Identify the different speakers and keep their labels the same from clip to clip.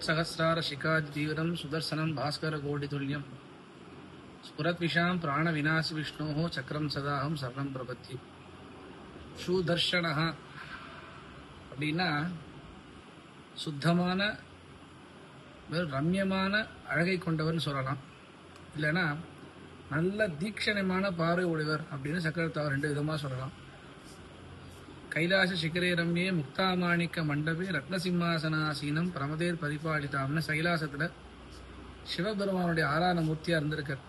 Speaker 1: श्रीवत्सहस्रारशिखातीव्रं सुदर्शनं भास्करकोटितुल्यं स्फुरद्विषां प्राणविनाशविष्णोः चक्रं सदाहं शरणं प्रपद्ये. சுதர்ஷனஹா அப்படின்னா சுத்தமான ரம்யமான அழகை கொண்டவர்னு சொல்லலாம். இல்லைன்னா நல்ல தீக்ஷணமான பார்வை உடையவர் அப்படின்னு சக்கரத்தாவர் ரெண்டு விதமாக சொல்லலாம். கைலாச சிகரே ரம்யே முக்தாமாணிக்க மண்டபே ரத்னசிம்மாசனாசீனம் பிரமதேர் பரிபாலிதாம்னு கைலாசத்தில் சிவபெருமானுடைய ஆரான மூர்த்தியாக இருந்திருக்கார்.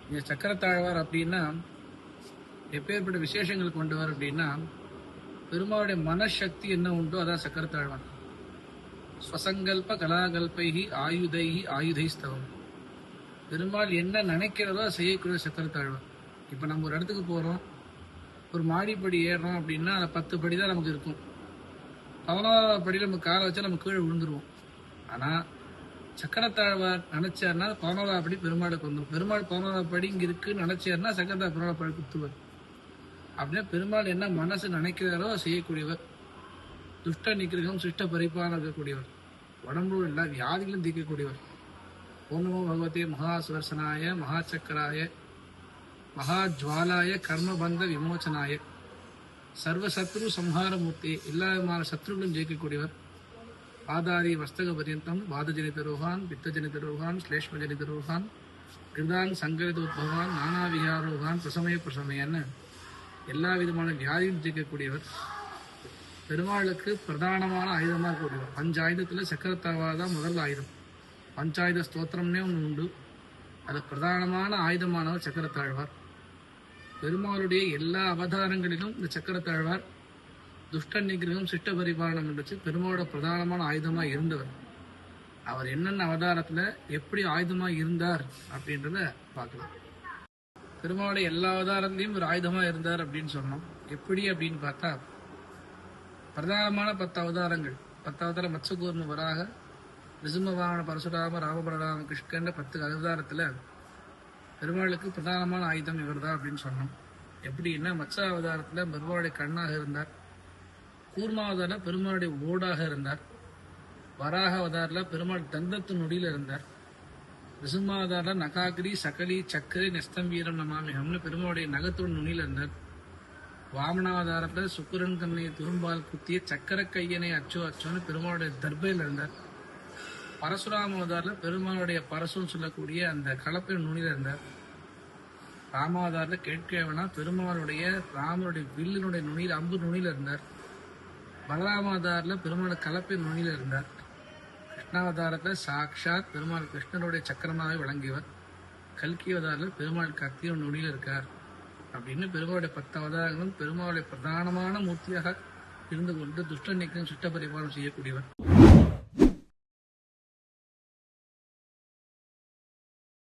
Speaker 1: இந்த சக்கரத்தாழ்வார் அப்படின்னா எப்பேற்பட்ட விசேஷங்கள் கொண்டவர் அப்படின்னா, பெருமாளுடைய மனசக்தி என்ன உண்டோ அதான் சக்கரத்தாழ்வார். ஸ்வசங்கல்ப கலாகல்பைகி ஆயுதைகி ஆயுதைஸ்தவம். பெருமாள் என்ன நினைக்கிறதோ செய்யக்கூடிய சக்கரத்தாழ்வார். இப்போ நம்ம ஒரு இடத்துக்கு போகிறோம், ஒரு மாடிப்படி ஏறுறோம் அப்படின்னா அதை 10 படி தான் நமக்கு இருக்கும். 11வது படியில் நம்ம காலை வச்சா நம்ம கீழே விழுந்துருவோம். ஆனால் சக்கரத்தாழ்வார் நினைச்சார்னா 11வது படி பெருமாளுக்கு வந்துடும். பெருமாள் 11வது படி இங்கே இருக்குன்னு நினைச்சார்னா சக்கரத்தாழ் பெருமாள் படி குத்துவர். அப்படின்னா பெருமாள் என்ன மனசு நினைக்கிறாரோ செய்யக்கூடியவர். துஷ்ட நிகிரகம் சிஷ்ட பரிபாலனம் இருக்கக்கூடியவர். உடம்பு எல்லா வியாதிகளும் தீர்க்கக்கூடியவர். ஓம் நமோ பகவதே மகாசுதர்சனாய மகாசக்கராய மகாஜ்வாலாய கர்மபந்த விமோச்சனாய சர்வசத்ரு சம்ஹாரமூர்த்தி. எல்லா விதமான சத்ருகளும் ஜெயிக்கக்கூடியவர். பாதாரி வஸ்தக பரியந்தம் வாதஜனித ரோகான் பித்தஜனித ரோகான் ஸ்லேஷ்மஜனித ரோகான் கிருதான் சங்கரித உத்பவான் நானாவிகாரோகான் பிரசமயன்னு எல்லா விதமான வியாதியும் ஜெயிக்கக்கூடியவர். பெருமாளுக்கு பிரதானமான ஆயுதமாக இருக்கக்கூடியவர். 5 ஆயுதத்தில் சக்கரத்தாழ்வார் தான் முதல் ஆயுதம். பஞ்சாயுத ஸ்தோத்திரம்னே ஒன்று உண்டு. அது பிரதானமான ஆயுதமானவர் சக்கரத்தாழ்வார். பெருமாளுடைய எல்லா அவதாரங்களிலும் இந்த சக்கரத்தாழ்வார் துஷ்ட நிகிரகம் சிஷ்ட பரிபாலனம் இருந்துச்சு. பெருமாளோட பிரதானமான ஆயுதமாக இருந்தவர். அவர் என்னென்ன அவதாரத்தில் எப்படி ஆயுதமாக இருந்தார் அப்படின்றத பார்க்கலாம். பெருமாளுடைய எல்லா அவதாரத்திலையும் ஒரு ஆயுதமாக இருந்தார் அப்படின்னு சொன்னோம். எப்படி அப்படின்னு பார்த்தா, பிரதானமான 10 அவதாரங்கள், 10 அவதாரம் மத்ஸ்யகூர்ம வராக நிருசிம்மவாமன பரசுராம ராமபலராம கிருஷ்ணன்ற 10 அவதாரத்தில் பெருமாளுக்கு பிரதானமான ஆயுதம் இவர் தான் அப்படின்னு சொன்னோம். எப்படின்னா, மத்ஸ்ய அவதாரத்தில் பெருமாளுடைய கண்ணாக இருந்தார். கூர்மாவதாரில் பெருமாளுடைய ஓடாக இருந்தார். வராக அவதாரில் பெருமாள் தந்தத்து நொடியில் இருந்தார். நிருசிம்மாவதாரில் நகாகிரி சகலி சக்கரி நெஸ்தம்பீரம் நமாமிகம்னு பெருமாளுடைய நகத்தோடு நுனியில் இருந்தார். வாமனாவதாரத்தில் சுக்கரன் கண்ணையை துரும்பால் குத்திய சக்கர கையனை அச்சோ அச்சோன்னு பெருமாளுடைய தர்பையில் இருந்தார். பரசுராம அவதாரில் பெருமாளுடைய பரசுன்னு சொல்லக்கூடிய அந்த கலப்பின் நுனியில் இருந்தார். ராமாவதாரில் கேட்கவேனா பெருமாளுடைய ராமனுடைய வில்லினுடைய நுனியில் அம்பு நுனியில் இருந்தார். பலராமாவதாரில் பெருமாள் கலப்பின் நுனியில் இருந்தார். கிருஷ்ணாவதாரத்தில் சாக்ஷாத் பெருமாள் கிருஷ்ணனுடைய சக்கரமாகவே விளங்கியவர். கல்கி அவதாரில் பெருமாள் கத்தியோட நுனியில் இருக்கார் அப்படின்னு பெருமாளுடைய 10 அவதாரங்களும் பெருமாளுடைய பிரதானமான மூர்த்தியாக இருந்து கொண்டு துஷ்ட நீக்கம் சிஷ்ட பரிபாலனம் செய்யக்கூடியவர்.